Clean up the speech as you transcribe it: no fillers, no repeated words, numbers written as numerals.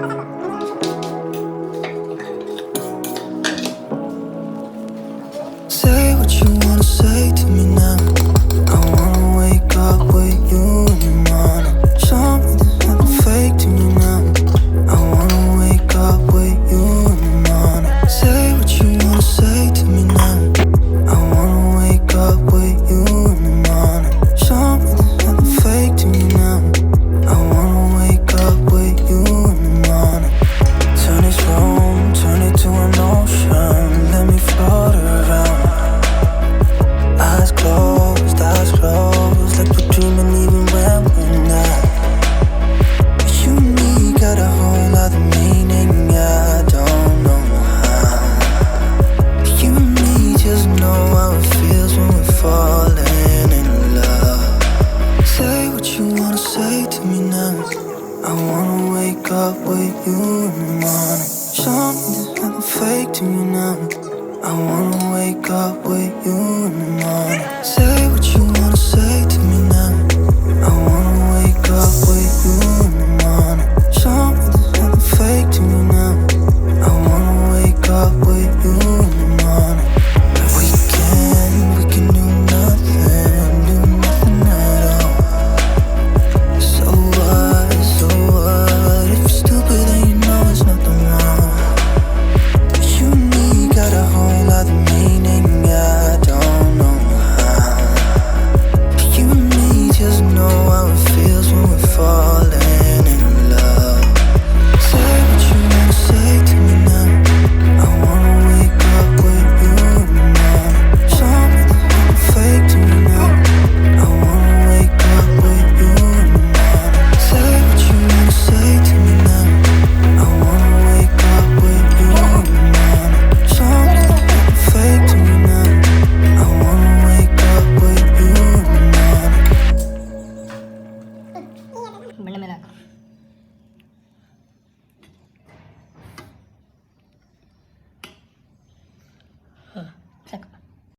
Say what you wanna say to me now. I wanna wake up with you in the morning. Show me there's nothing fake to me now. I wanna wake up with you in the morning. Say what you wanna say to me now. I wanna wake up with you in the morning. Show me there's nothing fake to me now. I wanna wake up with you in the morning. Turn this room, turn it to an ocean. Let me float around. Eyes closed, like we're dreaming even when we're not. You and me got a whole other meaning, I don't know how. You and me just know how it feels when we're falling in love. Say what you wanna say to me now. I wanna wake up with you in the morning. Show me there's nothing fake to me now. I wanna wake up with you in the morning. Say what you wanna say to me now. I wanna wake up with you in the morning.